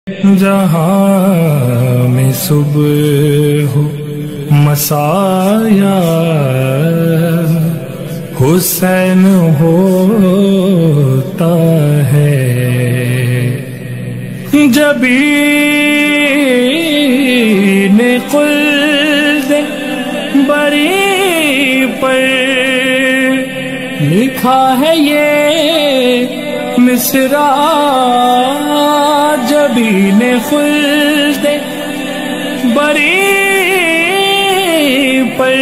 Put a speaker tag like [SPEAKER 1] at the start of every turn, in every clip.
[SPEAKER 1] جہاں میں صبح ہو مسایا حسین ہوتا ہے، جبین خلد بری پر لکھا ہے یہ مصرع، جبین خلد بری پر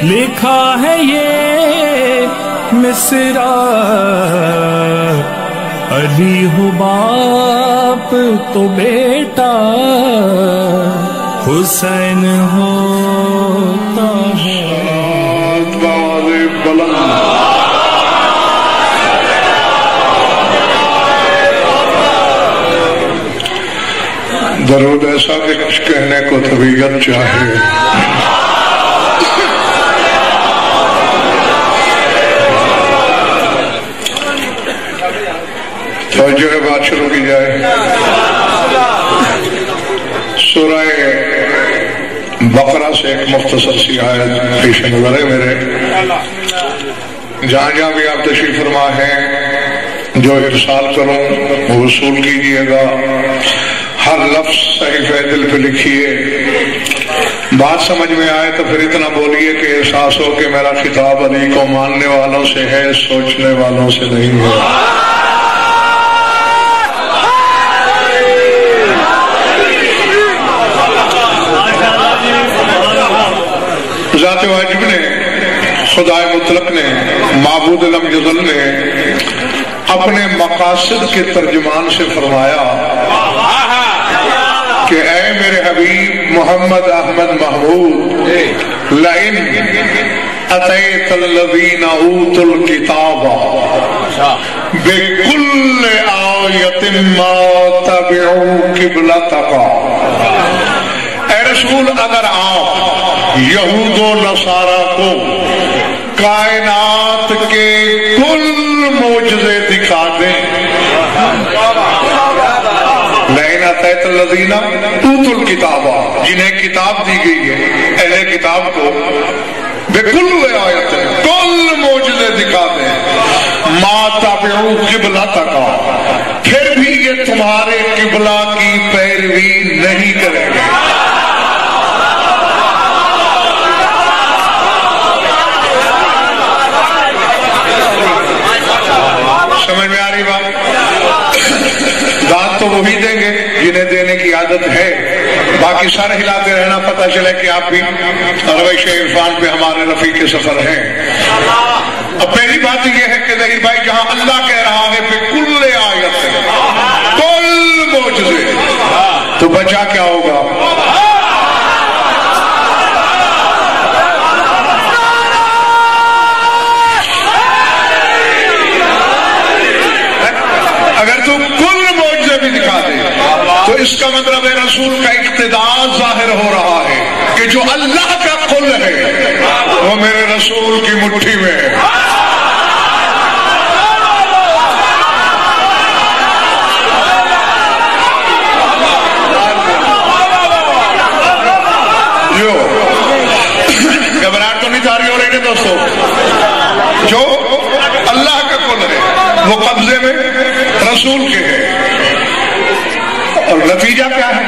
[SPEAKER 1] لکھا ہے یہ مصرع، علی ہو باپ تو بیٹا حسین ہوتا ہے۔
[SPEAKER 2] درود ایسا کہ کچھ کہنے کو طبیعت چاہے، توجہ ہے، بات شروع کی جائے۔ سورہ بقرہ سے ایک مختصر سی آیت پیش نظر ہے میرے، جہاں جہاں بھی آپ تشریف فرما ہیں جو ارسال کروں وہ وصول کیجئے گا، ہر لفظ صحیفہ دل پہ لکھیے، بات سمجھ میں آئے تو پھر اتنا بولیے کہ احساس ہو کہ میرا خطاب علی کو ماننے والوں سے ہے، سوچنے والوں سے نہیں ہے۔ ذات واجب نے، خدائے مطلق نے، معبود لم یزل نے اپنے مقاصد کے ترجمان سے فرمایا کہ اے میرے حبیب محمد احمد محمود، لئن اتیت الذین اوتوا الکتاب بکل آیۃ ما تبعوا قبلتک، اے رسول اگر آپ یہود و نصارہ کو کائنات کے کل معجزے دکھا دیں، لئن اتیت الذین اوتوا الکتاب، جنہیں کتاب دی گئی ہے، اہل کتاب کو بکل آیت کل معجزے دکھا دیں، ما تبعوا قبلتک، پھر بھی یہ تمہارے قبلہ کی پیروی نہیں کریں گے۔ سمجھ میں آ رہی بات؟ داد تو وہی دیں گے جنہیں دینے کی عادت ہے، باقی سر ہلاتے رہنا، پتہ چلے کہ آپ بھی روش عرفان پہ ہمارے رفیق سفر ہیں۔ اب پہلی بات یہ ہے کہ ظہیر بھائی جہاں اللہ کہہ رہا ہے کہ کل آیت کل معجزے، تو بچا کیا ہوگا؟ اگر تو کل معجزے بھی دکھا دے تو اس کا مطلب ہے رسول کا اقتدار ظاہر ہو رہا ہے کہ جو اللہ کا قل ہے وہ میرے رسول کی مٹھی میں ہے۔ جو گھبراہٹ تو نہیں جاری ہو رہی ہے دوستو، جو اللہ کا قل ہے وہ قبضے میں رسول کے ہے، اور نتیجہ کیا ہے؟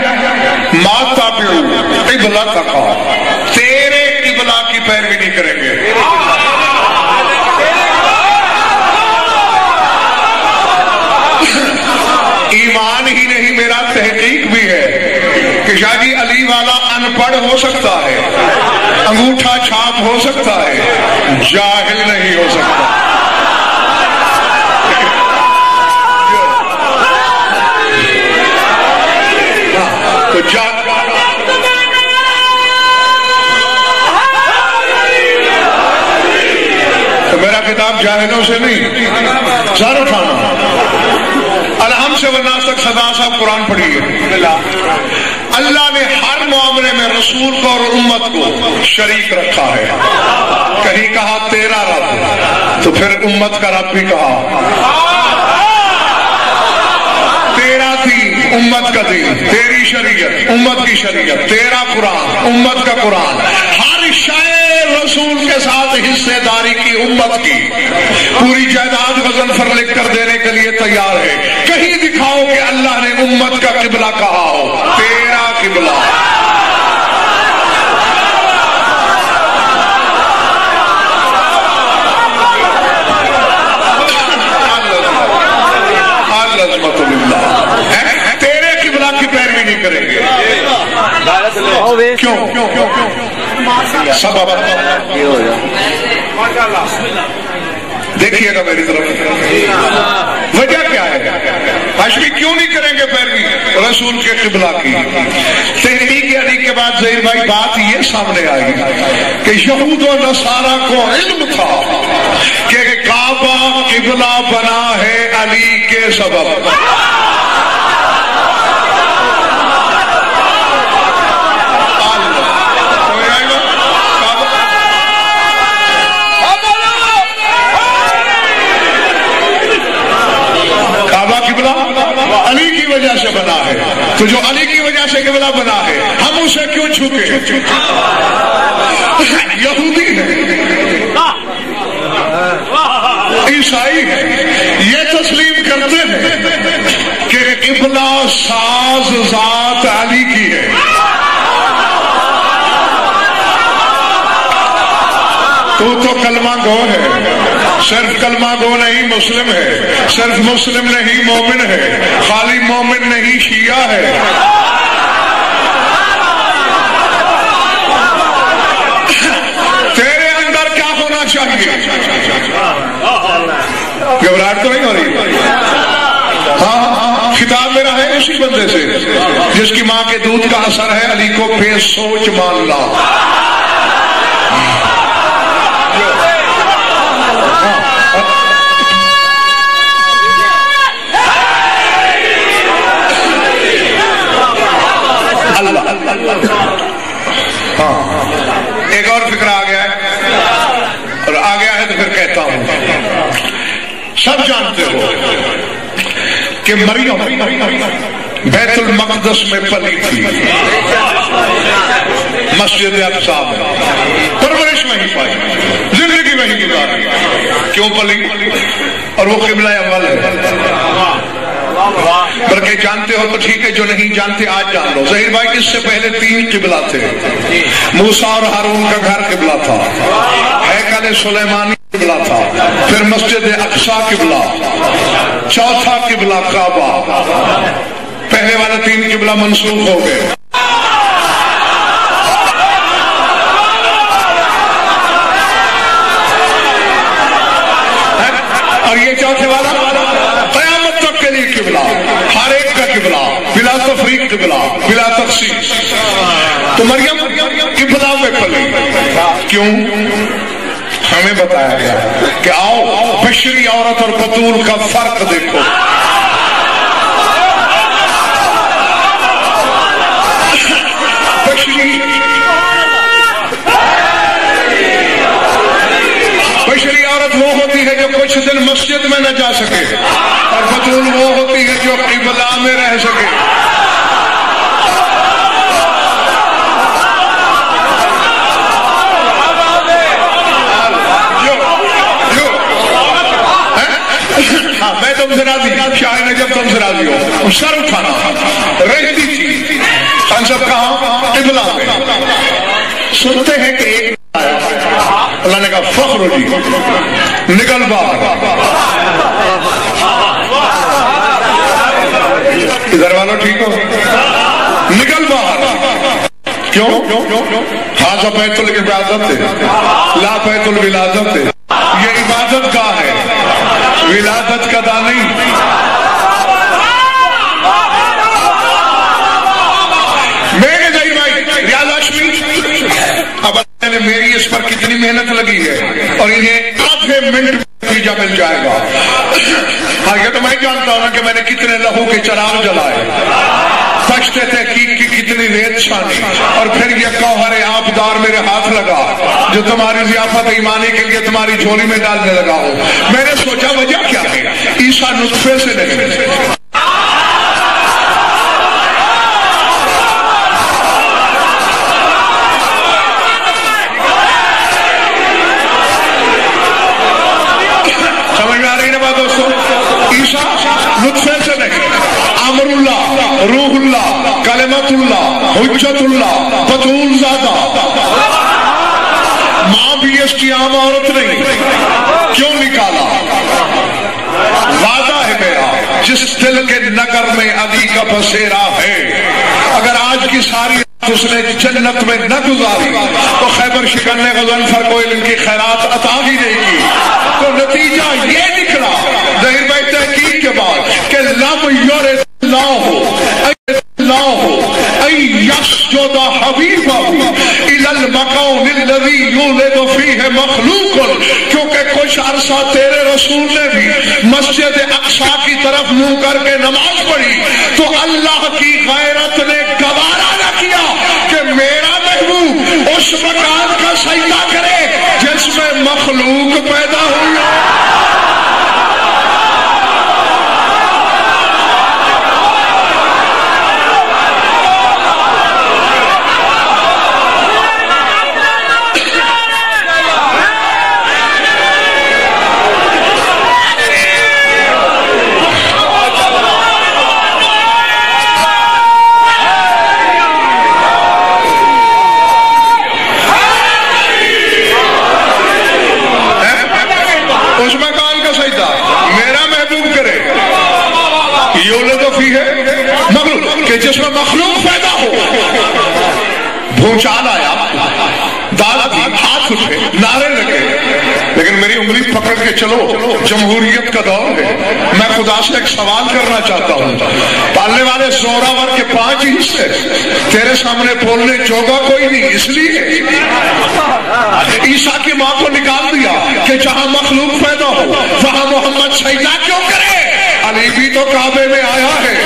[SPEAKER 2] ما تابعوا قبلتک، تیرے قبلہ کی پیروی نہیں کریں گے۔ ایمان ہی نہیں، میرا تحقیق بھی ہے کہ شاہ جی علی والا ان پڑھ ہو سکتا ہے، انگوٹھا چھاپ ہو سکتا ہے، جاہل نہیں ہو سکتا۔ تو میرا کتاب جاہلوں سے نہیں، سر اٹھانا، الحمد سے والناس تک سدا صاحب قرآن پڑھیے۔ اللہ نے ہر معاملے میں رسول کو اور امت کو شریک رکھا ہے، کہیں کہا تیرا رب تو پھر امت کا رب بھی کہا، تیرا دین امت کا دین، تیری شریعت امت کی شریعت، تیرا قرآن امت کا قرآن، ہر شے رسول کے ساتھ حصے داری کی امت کی، پوری جائیداد غضنفر لکھ کر دینے کے لیے تیار ہے۔ کہیں دکھاؤ کہ اللہ نے امت کا قبلہ کہا ہو، تیرا قبلہ۔ تیرے قبلہ کی پیروی نہیں کریں گے، کیوں؟ سبب دیکھیے گا میری طرف، وجہ کیا ہے؟ ہاشمی کیوں نہیں کریں گے پیروی رسول کے قبلہ کی؟ تحقیق علی کے بعد ظہیر بھائی بات یہ سامنے آئی کہ یہود و نصارہ کو علم تھا کہ کعبہ قبلہ بنا ہے علی کے سبب۔ علی کی وجہ سے بنا ہے، تو جو علی کی وجہ سے قبلہ بنا ہے ہم اسے کیوں چھوٹے؟ یہودی ہے، عیسائی ہے، یہ تسلیم کرتے ہیں کہ قبلہ ساز ذات علی کی ہے۔ تو کلمہ گو ہے، صرف کلمہ گو نہیں مسلم ہے، صرف مسلم نہیں مومن ہے، خالی مومن نہیں شیعہ ہے۔ تیرے اندر کیا ہونا چاہیے؟ گھبراہٹ تو نہیں ہو رہی؟ ہاں، خطاب میرا ہے اسی بندے سے جس کی ماں کے دودھ کا اثر ہے علی کو بے سوچ مان لا۔ ایک اور فکر آ گیا ہے، اور آ گیا ہے تو پھر کہتا ہوں، سب جانتے ہو کہ مریم بیت المقدس میں پلی تھی، مسجد اقصی میں پرورش وہیں پائی، زندگی وہیں گزاری۔ کیوں پلی؟ اور وہ قبلہ اول ہے۔ بلکہ جانتے ہو تو ٹھیک ہے، جو نہیں جانتے آج جان لو۔ ظہیر بھائی اس سے پہلے 3 قبلہ تھے، موسیٰ اور ہارون کا گھر قبلہ تھا، ہیکل سلیمانی قبلہ تھا، پھر مسجد اقصی قبلہ، چوتھا قبلہ کعبہ۔ پہلے والے 3 قبلہ منسوخ ہو گئے۔ اور یہ چوتھے والا قیامت تک کے لیے قبلہ، ہر ایک کا قبلہ، بلا تفریق قبلہ، بلا تخصیص۔ تو مریم قبلہ میں پلی، کیوں؟ ہمیں بتایا گیا کہ آؤ بشری عورت اور بطول کا فرق دیکھو۔ بشری عورت وہ ہوتی ہے جو کچھ دن مسجد میں نہ جا سکے، اور بطول وہ ہوتی ہے جو قبلہ میں رہ سکے۔ میں تم سے راضی، شاہ نجف تم سے راضی ہو، سر اٹھانا رہتی تھی، ہم سب کہاں؟ قبلہ میں۔ سنتے ہیں کہ ایک اللہ نے کہا فخر ہو جی، نکل باہر۔ ادھر والوں ٹھیک ہو؟ نکل باہر۔ کیوں؟ ہاں بیت العبادت ہے، لا بیت الولادت ہے، یہ عبادت کا ہے، ولادت کا دا نہیں۔ میرے جائی بھائی ریاض ہاشمی، اب نے میری اس پر کتنی محنت لگی ہے، اور انہیں آدھے منٹ نتیجہ مل جائے گا۔ ہاں یہ تو میں جانتا ہوں کہ میں نے کتنے لہو کے چراغ جلائے، سچتے تحقیق کی کتنی ریت چھانی، اور پھر یہ گوہر آبدار میرے ہاتھ لگا جو تمہاری ضیافت ایمانی کے لیے تمہاری جھولی میں ڈالنے لگا ہو۔ میں نے سوچا وجہ کیا ہے؟ عیسیٰ نطفے سے نہیں، روح اللہ، کلمت اللہ، حجت اللہ، بطول زادہ. ماں بھی اس کی عام عورت نہیں. کیوں نکالا؟ وعدہ ہے میرا جس دل کے نگر میں علی کا بسیرا ہے، اگر آج کی ساری اس نے جنت میں نہ گزاری تو خیبر شکن نے غضنفر کو ان کی خیرات عطا ہی نہیں کی. تو نتیجہ یہ نکلا ظاہر بھائی تحقیق کے بعد کہ لم یرد اللہ ان یسجد حبیبہ الی المکان الذی یولد فیہ مخلوق، کیونکہ کچھ عرصہ تیرے رسول نے بھی مسجد اقصی کی طرف منہ کر کے نماز پڑھی تو اللہ کی غیرت نے گوارا نہ کیا کہ میرا محبوب اس مکان کا سجدہ کرے جس میں مخلوق پیدا ہوئی. جس میں مخلوق پیدا ہو. بھونچال آیا، داد دی، ہاتھ اٹھے، نعرے لگے، لیکن میری انگلی پکڑ کے چلو، جمہوریت کا دور ہے. میں خدا سے ایک سوال کرنا چاہتا ہوں. پالنے والے زوراور کے 5 حصے تیرے سامنے بولنے جوگا کوئی نہیں، اس لیے عیسیٰ کی ماں کو نکال دیا کہ جہاں مخلوق پیدا ہو وہاں محمد سجدہ کیوں کرے. علی بھی تو کعبے میں آیا ہے.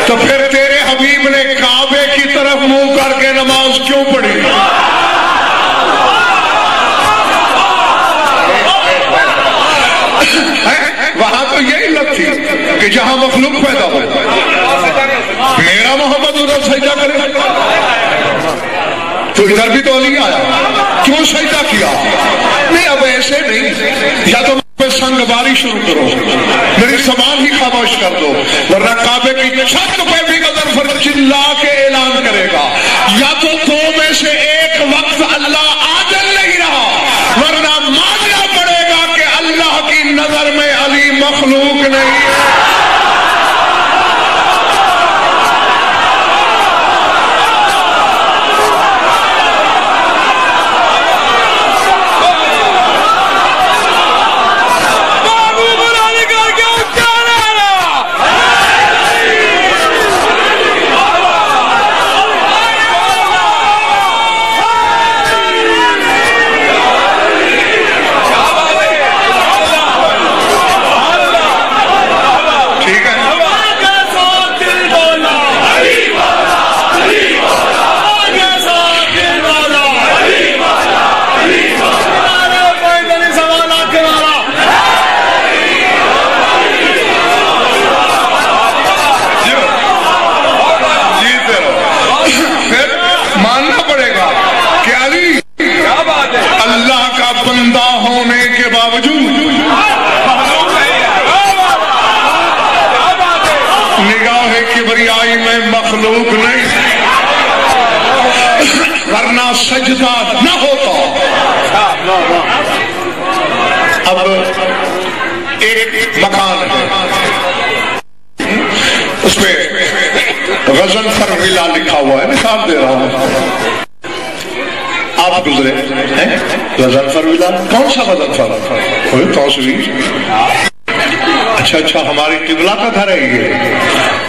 [SPEAKER 2] تو پھر تیرے حبیب نے کعبے کی طرف منہ کر کے نماز کیوں پڑھی؟ وہاں تو یہی لگ تھی کہ جہاں مخلوق پیدا ہو میرا محمد ادھر سجدہ کرے. تو ادھر بھی تو علی آیا، کیوں سجدہ کیا؟ نہیں اب ایسے نہیں، یا تو سنگ باری شروع کرو، میری زبان ہی خاموش کر دو، ورنہ کعبے کی چھت پہ بھی غضنفر چلا کے اعلان کرے گا. یا تو دو میں سے ایک وقت اللہ عادل نہیں رہا، ورنہ ماننا پڑے گا کہ اللہ کی نظر میں علی مخلوق نہیں ہے. مخلوق نہیں، ورنہ سجدہ نہ ہوتا. اب ایک مکان ہے، اس پہ غضنفر ولا لکھا ہوا ہے، مثال دے رہا ہوں. آپ گزرے ہیں غضنفر ولا، کون سا غضنفر؟ کوئی توسوی. اچھا ہماری قبلہ کا گھر ہے یہ.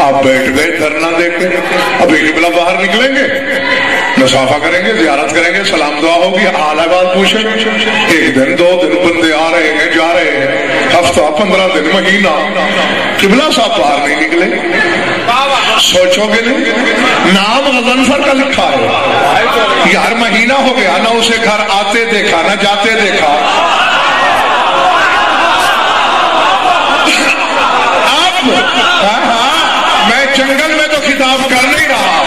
[SPEAKER 2] آپ بیٹھ گئے دھرنا دے کے، ابھی قبلہ باہر نکلیں گے، مصافحہ کریں گے، زیارت کریں گے، سلام دعا ہوگی، حال احوال پوچھیں گے. 1 دن 2 دن بندے آ رہے ہیں جا رہے ہیں، ہفتہ 15 دن مہینہ، قبلہ صاحب باہر نہیں نکلے. سوچو گے نہیں؟ نام غضنفر کا لکھا ہے، یار مہینہ ہو گیا نہ اسے گھر آتے دیکھا نہ جاتے دیکھا. ہاں میں جنگل میں تو خطاب کر نہیں رہا،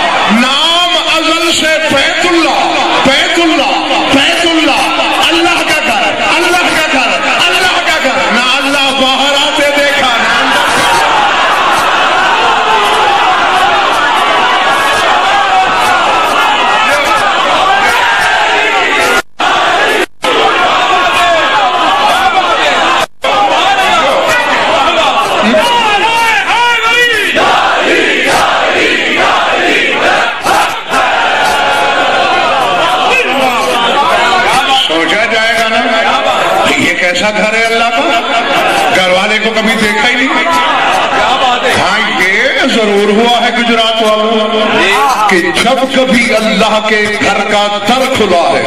[SPEAKER 2] کہ جب کبھی اللہ کے گھر کا در کھلا ہے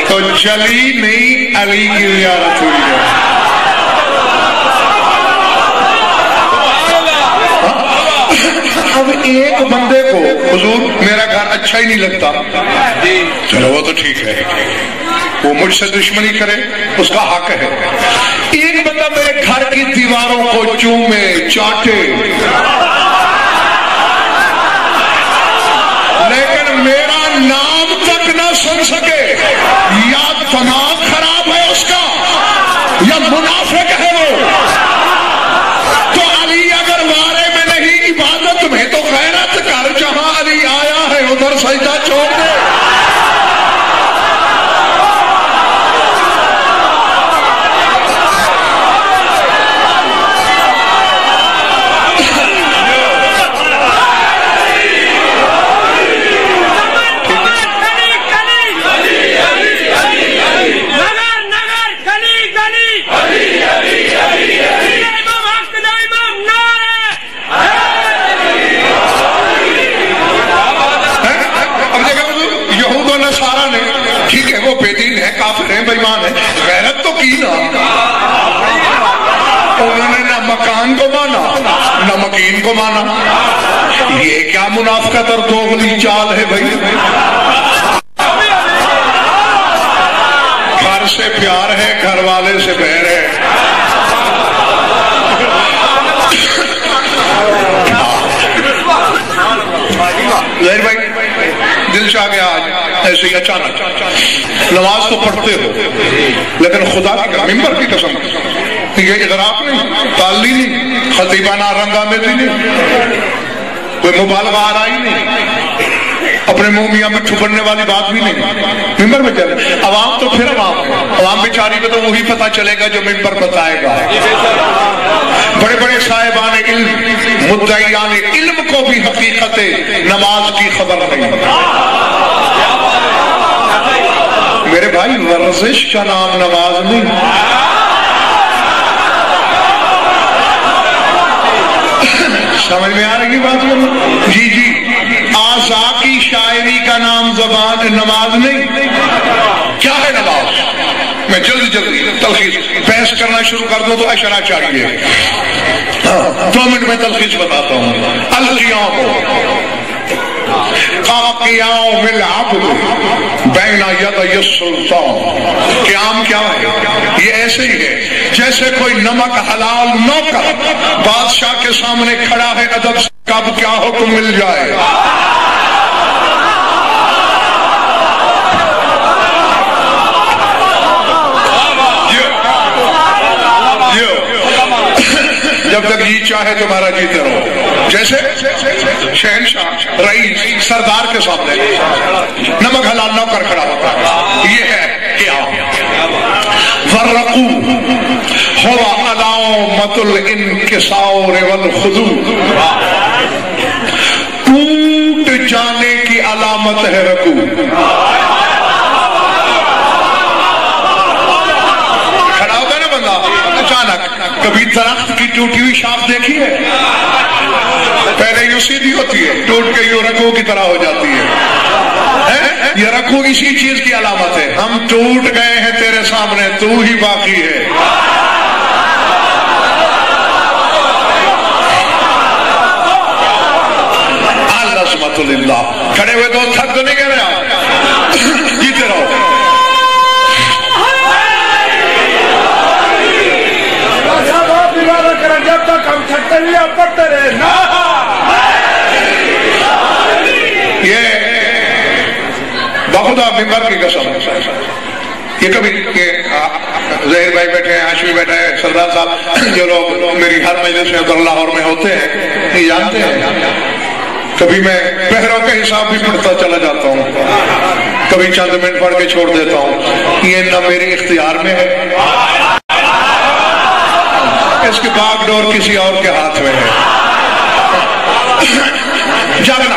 [SPEAKER 2] تو چلی نہیں علی کی زیارت ہوئی ہے. اب ایک بندے کو حضور میرا گھر اچھا ہی نہیں لگتا، چلو وہ تو ٹھیک ہے، وہ مجھ سے دشمنی کرے اس کا حق ہے. ایک بندہ میرے گھر کی دیواروں کو چومے چاٹے لیکن میرا نام تک نہ سن سکے، یا دماغ خراب ہے اس کا یا منافق ہے وہ. تو علی اگر وارے میں نہیں عبادت میں تو غیرت کر، جہاں علی آیا ہے ادھر سجدہ چھوڑ دے. بےمان ہے، غیرت تو کی نا، انہوں نے نہ مکان کو مانا نہ مکین کو مانا. یہ کیا منافقت اور دوغلی چال ہے بھائی. گھر سے پیار ہے، گھر والے سے بیر ہے. ظاہر بھائی دل چاہ گیا آج ایسے ہی اچانک، نماز تو پڑھتے ہو لیکن خدا کی ممبر کی قسم یہ اغراق نہیں، تالی نہیں، خطیبانہ رنگا میں نہیں، کوئی مبالغہ آ رہا ہی نہیں، اپنے منہ میاں میں چھپڑنے والی بات بھی نہیں. ممبر میں چلے عوام تو پھر عوام بیچاری کو تو وہی پتہ چلے گا جو ممبر بتائے گا. بڑے بڑے صاحبان علم مدعیان علم کو بھی حقیقت نماز کی خبر نہیں. میرے بھائی ورزش کا نام نماز نہیں. سمجھ میں آ رہی بات؟ جی جی. آزا کی شاعری کا نام زبان نماز نہیں. کیا ہے نماز؟ میں جلدی تلخیص بحث کرنا شروع کر دوں تو اشرا چاہیے. 2 منٹ میں تلخیص بتاتا ہوں. القیام قیام العبد بین یدی السلطان. قیام کیا ہے؟ یہ ایسے ہی ہے جیسے کوئی نمک حلال نوکر بادشاہ کے سامنے کھڑا ہے، ادب سے کب کیا حکم مل جائے. جب تک جی چاہے تمہارا جیتے رہو. جیسے شہنشاہ رئیس سردار کے سامنے نمک حلال نوکر کھڑا ہوتا ہے. یہ ہے قیام. فرقو ہوا علامت الانکسار والخضوع. ٹوٹ جانے کی علامت ہے رکوع. کھڑا ہوتا ہے نا بندہ اچانک. کبھی درخت کی ٹوٹی ہوئی شاخ دیکھی ہے؟ پہلے یوں سیدھی ہوتی ہے، ٹوٹ کے یوں رکوع کی طرح ہو جاتی ہے. یہ رکوع اسی چیز کی علامت ہے. ہم ٹوٹ گئے ہیں تیرے سامنے، تو ہی باقی ہے. العظمت للہ. کھڑے ہوئے تو تھک تو نہیں کہہ رہے آپ؟ جیتے رہو. جب تک ہم تھکتے نہیں آپ پڑھتے رہے. یہ بخدا ممبر کی قسم. یہ کبھی ظاہر بھائی بیٹھے ہیں، ہاشمی بیٹھے ہیں، سردار صاحب، جو لوگ میری ہر مجلس میں ادھر لاہور میں ہوتے ہیں یہ جانتے ہیں. کبھی میں پہروں کا حساب بھی پڑھتا چلا جاتا ہوں، کبھی چند منٹ پڑھ کے چھوڑ دیتا ہوں. یہ نہ میرے اختیار میں ہے، اس کے باغ ڈور کسی اور کے ہاتھ میں ہے. جاگنا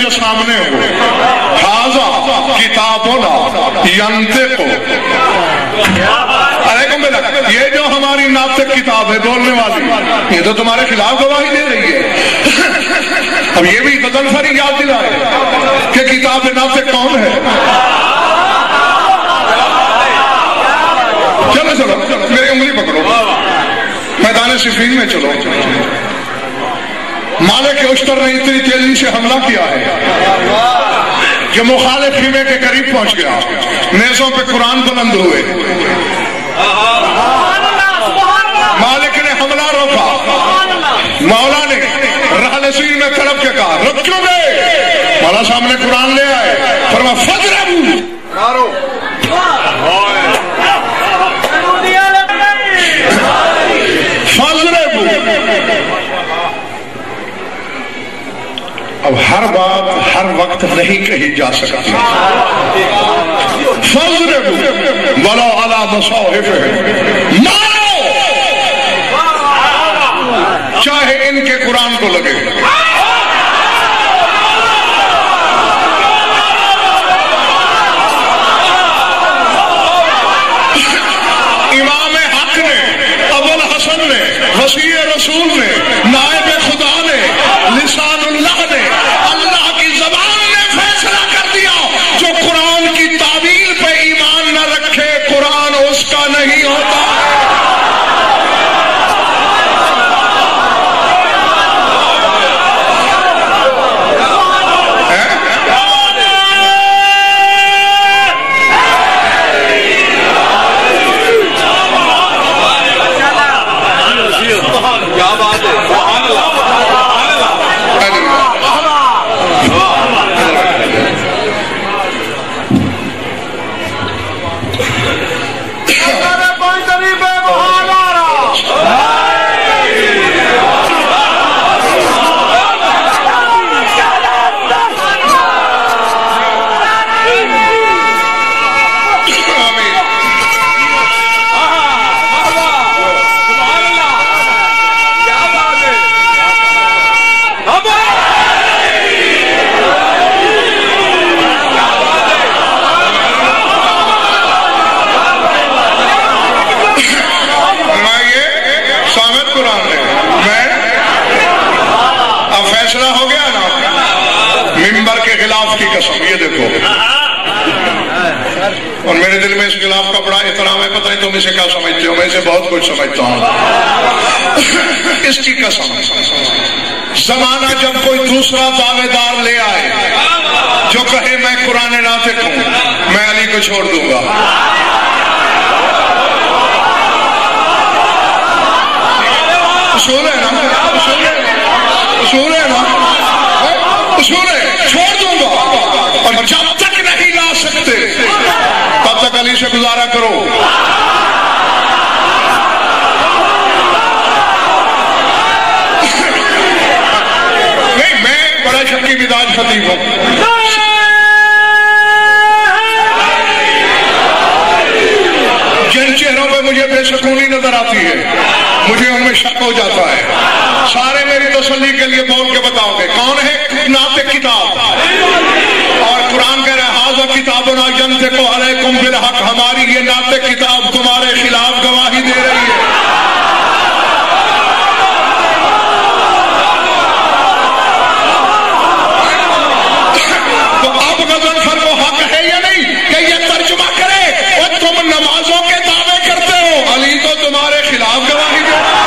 [SPEAKER 2] جو سامنے ہو، ھذا کتابنا ینطق علیکم بالحق، یہ جو ہماری ناطق کتاب ہے بولنے والی، یہ تو تمہارے خلاف گواہی دے رہی ہے۔ اب یہ بھی غضنفری یاد دلائے کہ کتاب ناطق کون ہے۔ چلو چلو میری انگلی پکڑو، میدان صفین میں چلو۔ مالک اشتر نے اتنی تیزی سے حملہ کیا ہے کہ مخالف خیمے کے قریب پہنچ گیا، نیزوں پہ قرآن بلند ہوئے۔ مالک نے حملہ روکا، مولا نے رحل سین میں تڑپ کے کہا رک کیوں گئے؟ مولا سامنے قرآن لے آئے، فرمایا فضربوا، مارو۔ اب ہر بات ہر وقت نہیں کہی جا سکتی۔ فَاضْرِبُوا وَلَوْ عَلَىٰ مَصَاحِفِهِمْ، مارو چاہے ان کے قرآن کو لگے۔ امام حق نے، ابو الحسن نے، وسیع رسول نے، نائب خدا نے، لسان اللہ نے، اللہ کی زبان نے فیصلہ کر دیا جو قرآن کی تعویل پہ ایمان نہ رکھے قرآن اس کا نہیں ہوتا۔ یہ دیکھو، اور میرے دل میں اس خلاف کا بڑا احترام ہے، پتہ نہیں تم اسے کیا سمجھتے ہو، میں اسے بہت کچھ سمجھتا ہوں۔ اس کی قسم، زمانہ جب کوئی دوسرا دعوے دار لے آئے جو کہے میں قرآن ناطق ہوں، میں علی کو چھوڑ دوں گا۔ اصول ہے نا، اصول ہے نا، اصول ہے، چھوڑ دوں گا۔ اور جب تک نہیں لا سکتے تب تک علی سے گزارا کرو۔ نہیں، میں بڑا شکی مزاج خطیب ہوں، جن چہروں پہ مجھے بے سکونی نظر آتی ہے مجھے ان میں شک ہو جاتا ہے۔ سارے میری تسلی کے لیے بول کے بتاؤ گے کون ہے ناطق کتاب؟ اور قرآن کہہ رہا ہے ھذا کتابنا ینطق علیکم بالحق، ہماری یہ ناطق کتاب تمہارے خلاف گواہی دے رہی ہے۔ تو اب غضنفر کو حق ہے یا نہیں کہ یہ ترجمہ کرے اور تم نمازوں کے دعوے کرتے ہو، علی تو تمہارے خلاف گواہی دے رہا ہے۔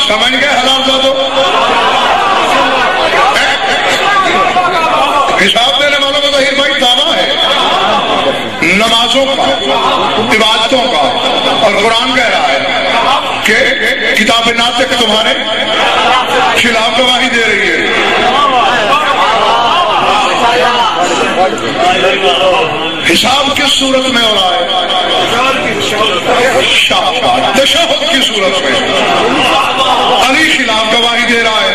[SPEAKER 2] سمجھ گئے حلال زادو؟ حساب دینے والوں کا ظاہر بھائی دعویٰ ہے نمازوں کا، عبادتوں کا، اور قرآن کہہ رہا ہے کہ کتاب ناطق تمہارے خلاف گواہی دے رہی ہے۔ حساب کس صورت میں ہو رہا ہے؟ تشہد کی صورت میں علی خلاف گواہی دے رہا ہے.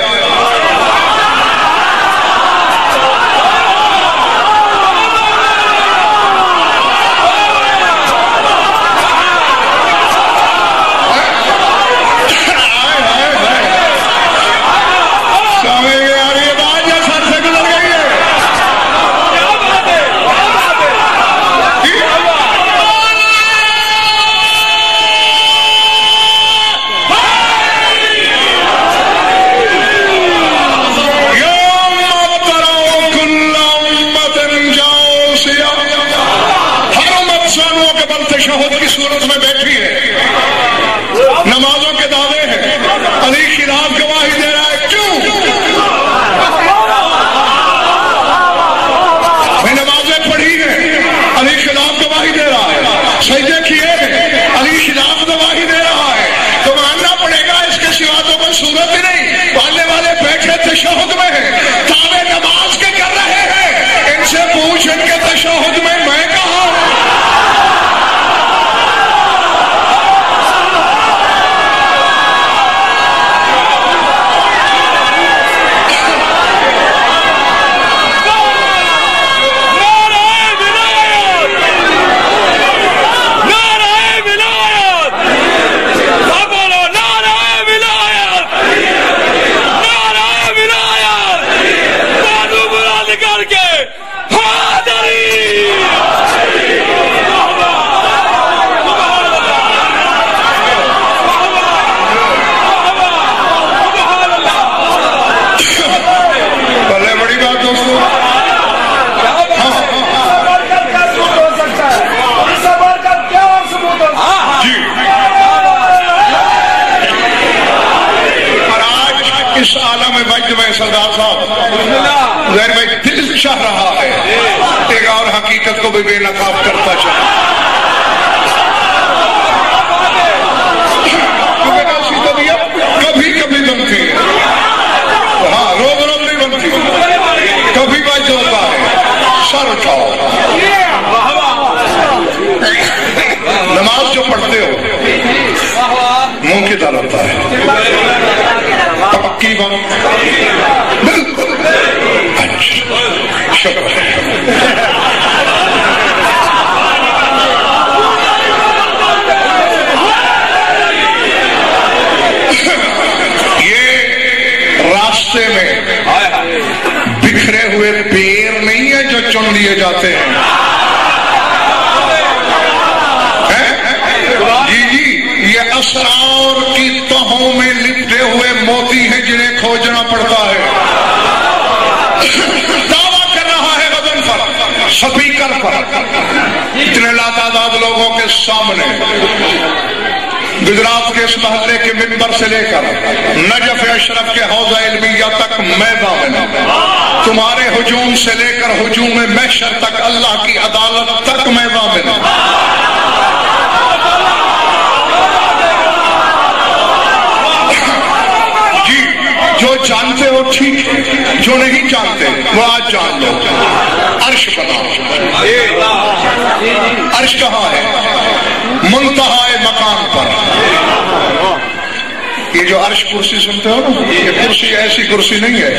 [SPEAKER 2] تشہد کی صورت میں بیٹھی ہے, نمازوں کے دعوے ہیں, علی خلاف گواہی دے رہا ہے. کیوں؟ میں نمازیں پڑھی ہیں, علی خلاف گواہی دے رہا ہے. سجدے کیے ہیں, علی خلاف گواہی دے رہا ہے. تو ماننا پڑے گا اس کے سوا تو کوئی صورت ہی نہیں. پڑھنے والے بیٹھے تشہد میں ہیں, دعوے نماز کے کر رہے ہیں. ان سے پوچھ ان کے تشہد میں کہاں ہوں؟ اس عالم وجد میں سردار صاحب زہر بھائی دل چاہ رہا ہے ایک اور حقیقت کو بھی بے نقاب کرتا چاہے, کیونکہ ایسی طبیعت کبھی کبھی بنتی ہے, ہاں روز روز نہیں بنتی, کبھی وجد ہوتا ہے. سر اٹھاؤ, نماز جو پڑھتے ہو منہ کی طرف ہوتا ہے, پکی بات بالکل. شکر یہ راستے میں بکھرے ہوئے پیر نہیں ہے جو چن لیے جاتے ہیں. جی جی, یہ اسرار کی تہوں میں لپٹے ہوئے موتی ہیں جنہیں کھوجنا پڑتا ہے. دعویٰ کر رہا ہے وطن پر, سپیکر پر, اتنے لاتعداد لوگوں کے سامنے. گجرات کے اس محلے کے منبر سے لے کر نجف اشرف کے حوضہ علمیہ تک میدان, تمہارے ہجوم سے لے کر ہجوم محشر تک, اللہ کی عدالت تک میدان. جو جانتے ہو ٹھیک ہے, جو نہیں جانتے وہ آج جان لو. عرش بناؤ. عرش کہاں ہے؟ منتہائے مکان پر. یہ جو عرش کرسی سنتے ہو نا, یہ کرسی ایسی کرسی نہیں ہے.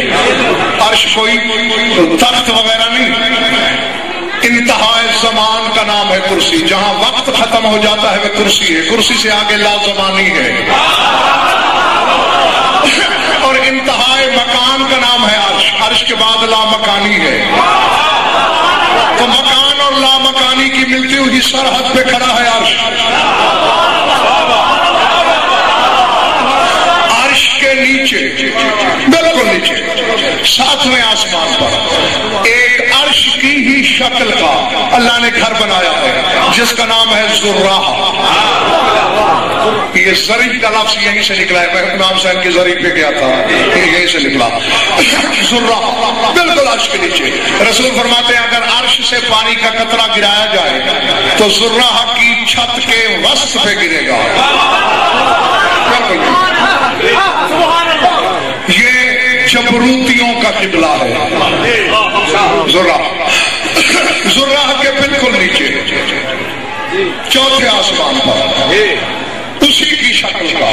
[SPEAKER 2] عرش کوئی تخت وغیرہ نہیں, انتہائے زمان کا نام ہے کرسی. جہاں وقت ختم ہو جاتا ہے وہ کرسی ہے, کرسی سے آگے لازمانی ہے. اور انتہائے مکان کا نام ہے عرش, عرش کے بعد لامکانی ہے. تو مکان اور لامکانی کی ملتی ہوئی سرحد پہ کھڑا ہے عرش. عرش کے نیچے, بالکل نیچے, ساتویں آسمان پر ایک عرش کی ہی شکل کا اللہ نے گھر بنایا ہے جس کا نام ہے ذرہ. یہ ظریف کا لفظ یہیں سے نکلا ہے, میں امام صاحب کی ظریف پہ گیا تھا, یہیں سے نکلا. ذرہ بالکل عرش کے نیچے. رسول فرماتے ہیں اگر عرش سے پانی کا قطرہ گرایا جائے تو ذرہ کی چھت کے وسط پہ گرے گا. یہ جبروتیوں کا قبلہ ہے ذرہ. چوتھے آسمان پر اسی کی شکل کا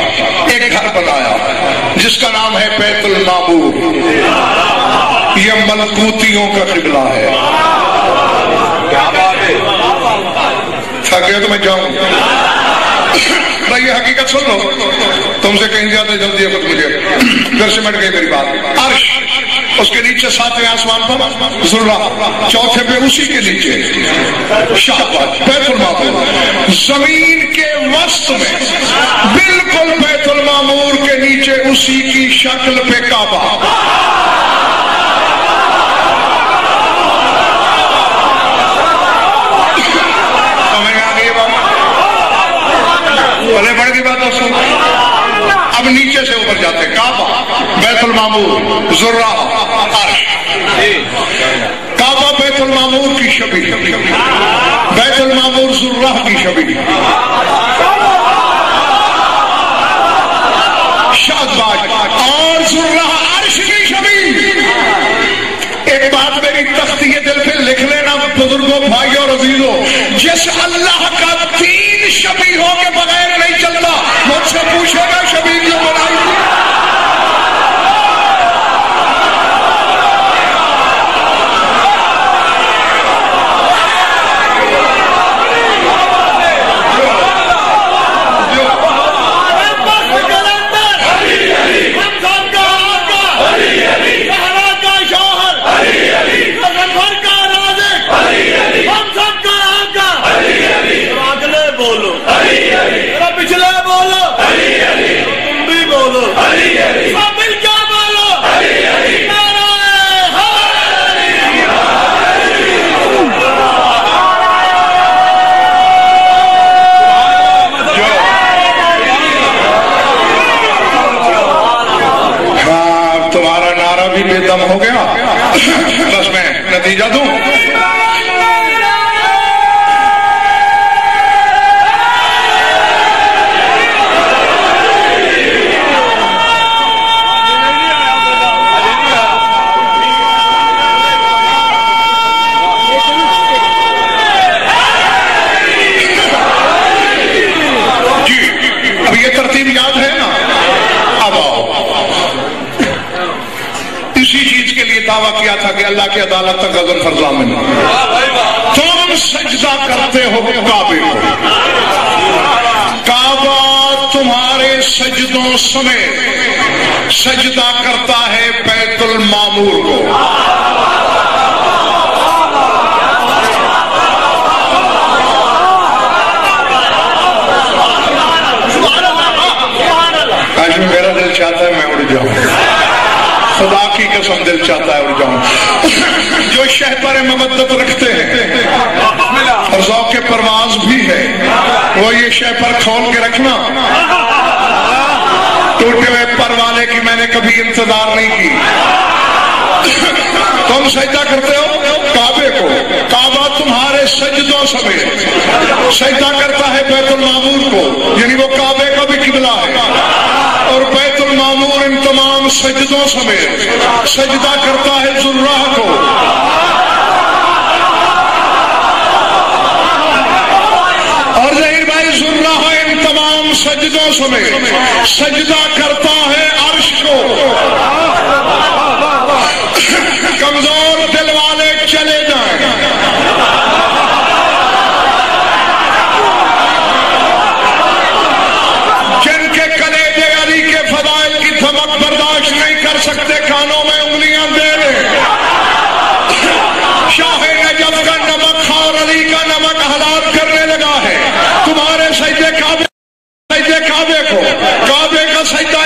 [SPEAKER 2] ایک گھر بنایا جس کا نام ہے بیت المعمور. یہ ملکوتیوں کا قبلہ ہے. تھک گئے تو میں جاؤں. یہ حقیقت سن لو, تم سے کہیں زیادہ جلدی ہے خود مجھے پھر سمٹ گئی میری بات. عرش اس کے نیچے ساتویں آسمان پر ذرہ, چوتھے پہ اسی کے نیچے شہباز بیت المعمور. زمین کے وسط میں بالکل بیت المعمور کے نیچے اسی کی شکل پہ کعبہ. بڑے بڑے کی بات سن. اب نیچے سے اوپر جاتے کعبہ بیت المعمور ذرہ عرش. کعبہ بیت المعمور کی شبیہ, بیت المعمور ذرہ کی شبیہ. شہباز اور ذرہ عرش کی شبیہ. ایک بات میری تختی دل پہ لکھ لینا بزرگوں, بھائیوں اور عزیزوں, جس اللہ کا دین شبیہوں کے بغیر نہیں چلتا مجھ سے پوچھے گا شبیہ کیوں بنائی تھی. دم ہو گیا بس میں نتیجہ دوں. جی اب یہ ترتیب یاد ہے نا. اب آؤ, اسی چیز کے لیے دعویٰ کیا تھا کہ اللہ کی عدالت تک غضب فرضامن. تم سجدہ کرتے ہو کعبے کو, کعبہ تمہارے سجدوں سمیت سجدہ کرتا ہے بیت المعمور کو. آج میرا دل چاہتا ہے میں اڑ جاؤں, خدا کی قسم دل چاہتا ہے اڑ جاؤں. جو شہپر مودت رکھتے ہیں اور ذوق پرواز بھی ہے وہ یہ شہپر کھول کے رکھنا. ٹوٹے ہوئے پر والے کی میں نے کبھی انتظار نہیں کی. تم سجدہ کرتے ہو کعبے کو, کعبہ تمہارے سجدوں سمیت سجدہ کرتا ہے بیت المعمور کو, یعنی وہ کعبے کا بھی قبلہ ہے. اور بیت المعمور ان تمام سجدوں سمیت سجدہ کرتا ہے ذرہ کو. اور ظہیر بھائی ذرہ ان تمام سجدوں سمیت سجدہ کرتا ہے عرش کو. کمزور دل والے چلے جائیں, جن کے کلیجے علی کے فضائل کی دھمک برداشت نہیں کر سکتے کانوں میں انگلیاں دے لیں. شاہ نجف کا نمک اور علی کا نمک حلال کرنے لگا ہے. تمہارے سجدے کعبے کو, کعبے کا سجدہ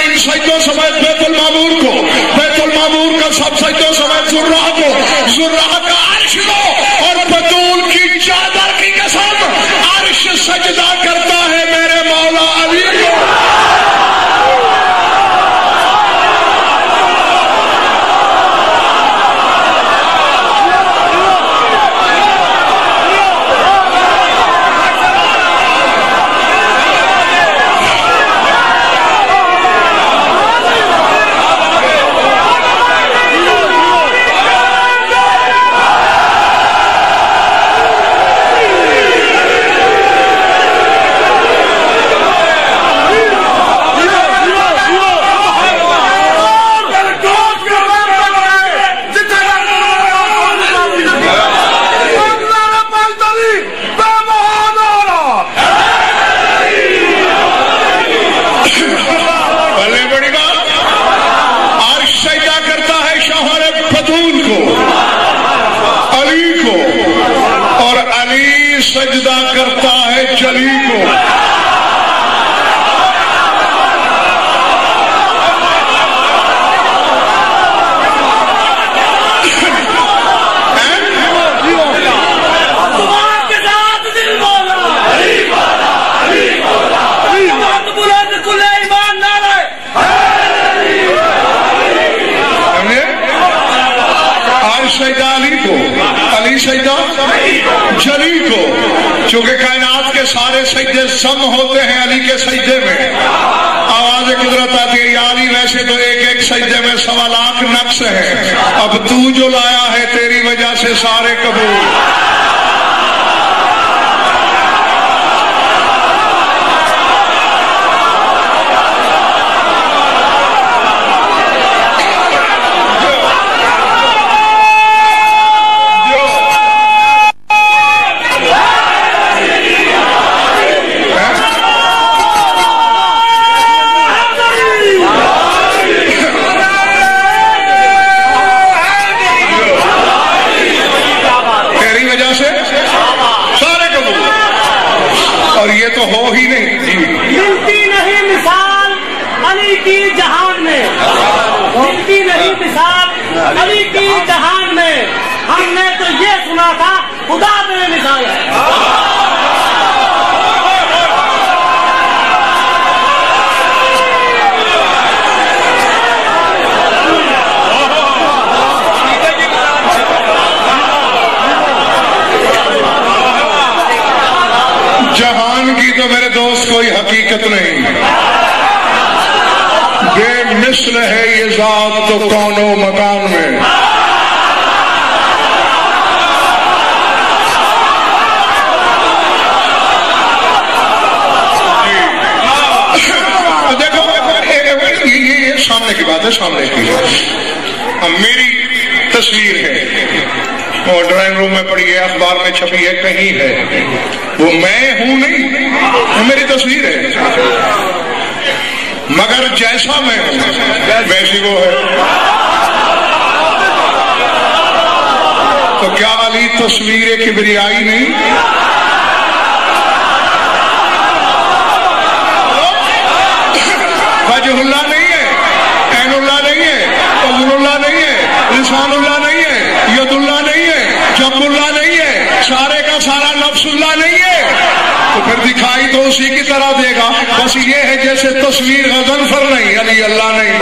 [SPEAKER 2] سجدہ کرتا ہے جلی کو. سجدہ علی کو، علی سجدہ جلی کو. چونکہ کائنات کے سارے سجدے سم ہوتے ہیں علی کے سجدے میں. آواز قدرت آتی ہے یا علی ویسے تو ایک ایک سجدے میں 1.25 لاکھ نقص ہے، اب تو جو لایا ہے تیری وجہ سے سارے قبول. یہ تو ہو ہی نہیں،
[SPEAKER 3] ملتی نہیں مثال علی کی جہان میں، ملتی نہیں مثال علی کی جہان میں. ہم نے تو یہ سنا تھا خدا میں مثال ہے.
[SPEAKER 2] جہان کی تو میرے دوست کوئی حقیقت نہیں، بے مثل ہے یہ ذات تو کون و مکان میں. دیکھو یہ سامنے کی بات ہے، سامنے کی. اب میری تصویر ہے، وہ ڈرائنگ روم میں پڑی ہے، اخبار میں چھپی ہے، کہیں ہے، وہ میں ہوں نہیں، وہ میری تصویر ہے. مگر جیسا میں ہوں ویسی وہ ہے. تو کیا علی تصویر کبریائی نہیں؟ وجہ اللہ نہیں ہے، عین اللہ نہیں ہے، عذر اللہ نہیں ہے، لسان اللہ نہیں ہے، ید اللہ نہیں ہے، جب اللہ نہیں ہے، سارے کا سارا نفس اللہ نہیں ہے. تو پھر دکھائی تو اسی کی طرح دے گا. بس یہ ہے جیسے تصویر غضنفر نہیں، علی اللہ نہیں.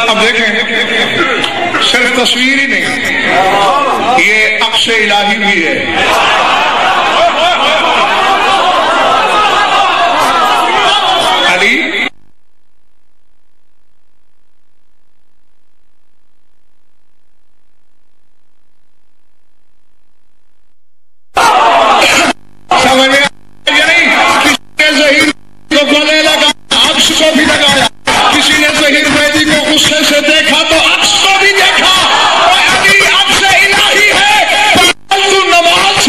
[SPEAKER 2] اب دیکھیں صرف تصویر ہی نہیں، یہ عکس الہی بھی ہے. علی سمجھ میں ظہیر کو گلے لگا، عکس کو بھی لگایا. کسی نے ظہیر بیدی کو غصے سے دیکھا تو عکس کو بھی دیکھا. علی عکس الہی ہے، تو نماز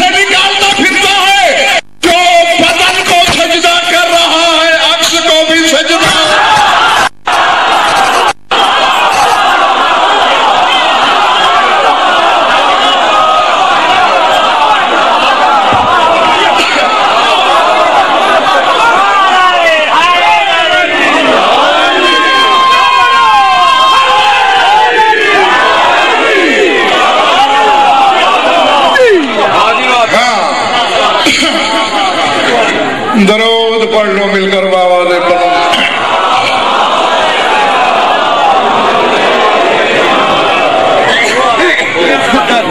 [SPEAKER 2] درود پڑھ لو مل کر آواز بلند.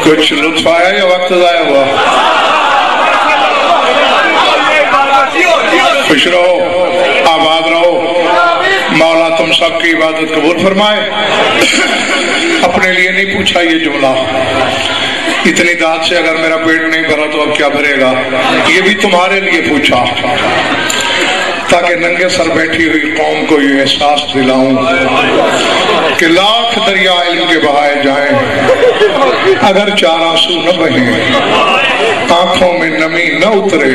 [SPEAKER 2] کچھ لطف آیا یا وقت ضائع ہوا؟ خوش رہو، آباد رہو، مولا تم سب کی عبادت قبول فرمائے. اپنے لیے نہیں پوچھا یہ جملہ، اتنی داد سے اگر میرا پیٹ نہیں بھرا تو اب کیا بھرے گا، یہ بھی تمہارے لیے پوچھا تاکہ ننگے سر بیٹھی ہوئی قوم کو یہ احساس دلاؤں کہ لاکھ دریا علم کے بہائے جائیں، اگر چار آنسو نہ بہیں، آنکھوں میں نمی نہ اترے،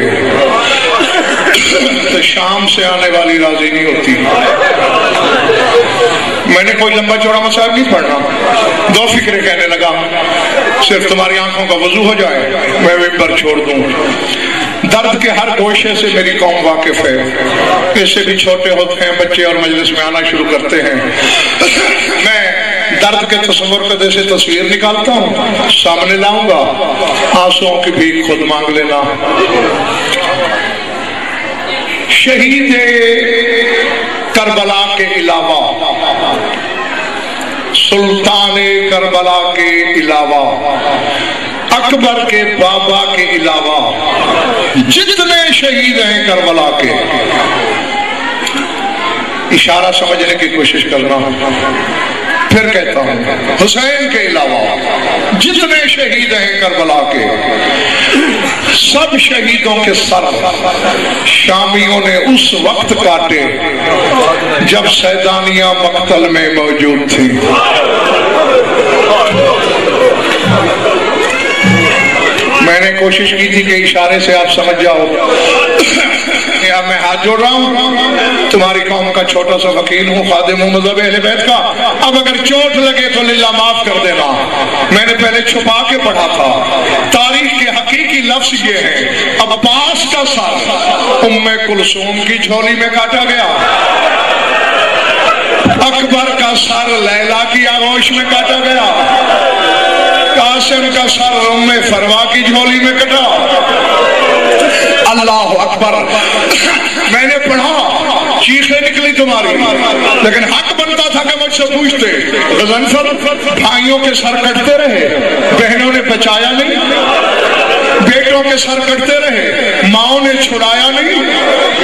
[SPEAKER 2] تو شام سے آنے والی راضی نہیں ہوتی. میں نے کوئی لمبا چوڑا مسائل نہیں پڑھنا، دو فکریں کہنے لگا، صرف تمہاری آنکھوں کا وضو ہو جائے میں ممبر چھوڑ دوں. درد کے ہر گوشے سے میری قوم واقف ہے، اس سے بھی چھوٹے ہوتے ہیں بچے اور مجلس میں آنا شروع کرتے ہیں. میں درد کے تصور کا جیسے تصویر نکالتا ہوں سامنے لاؤں گا، آنسوؤں کی بھی خود مانگ لینا. شہید کربلا کے علاوہ، سلطان کربلا کے علاوہ، اکبر کے بابا کے علاوہ جتنے شہید ہیں کربلا کے، اشارہ سمجھنے کی کوشش کرنا. پھر کہتا ہوں حسین کے علاوہ جتنے شہید ہیں کربلا کے، سب شہیدوں کے سر شامیوں نے اس وقت کاٹے جب سیدانیہ مقتل میں موجود تھی. میں نے کوشش کی تھی کہ اشارے سے آپ سمجھ جاؤ کہ اب میں ہاتھ جوڑ رہا ہوں، تمہاری قوم کا چھوٹا سا وکیل ہوں، خادم ہوں مذہب اہل بیت کا. اب اگر چوٹ لگے تو للہ معاف کر دینا. میں نے پہلے چھپا کے پڑھا تھا، تاریخ کے حقیقی لفظ یہ ہے، عباس کا سر ام کلثوم کی جھولی میں کاٹا گیا، اکبر کا سر لیلا کی آغوش میں کاٹا گیا، قاسم کا سر ام فروا کی جھولی میں کٹا. اللہ اکبر. میں نے پڑھا، چیخیں نکلی تمہاری، لیکن حق بنتا تھا کہ مجھ سے پوچھتے. غضنفر بھائیوں کے سر کٹتے رہے، بہنوں نے بچایا نہیں، بیٹوں کے سر کٹتے رہے، ماؤں نے چھڑایا نہیں.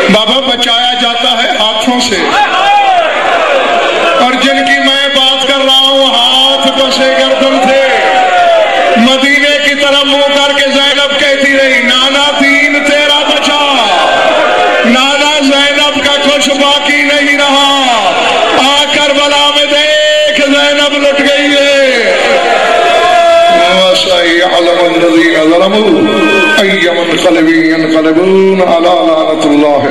[SPEAKER 2] بابا بچایا جاتا ہے ہاتھوں سے، اور جن کی میں بات کر رہا ہوں ہاتھ بسے گردن تھے. مدینے کی طرف منہ کر کے زینب کہتی رہی، نانا دین تیرا بچا، نانا زینب کا کچھ باقی نہیں رہا. آ کربلا میں دیکھ زینب لٹ گئی ہے. وَسَيَعْلَمُ الَّذِينَ ظَلَمُوا أَيَّ مُنْقَلِبٍ يَنْقَلِبُونَ عَلَىٰ لَعْنَةِ اللَّهِ.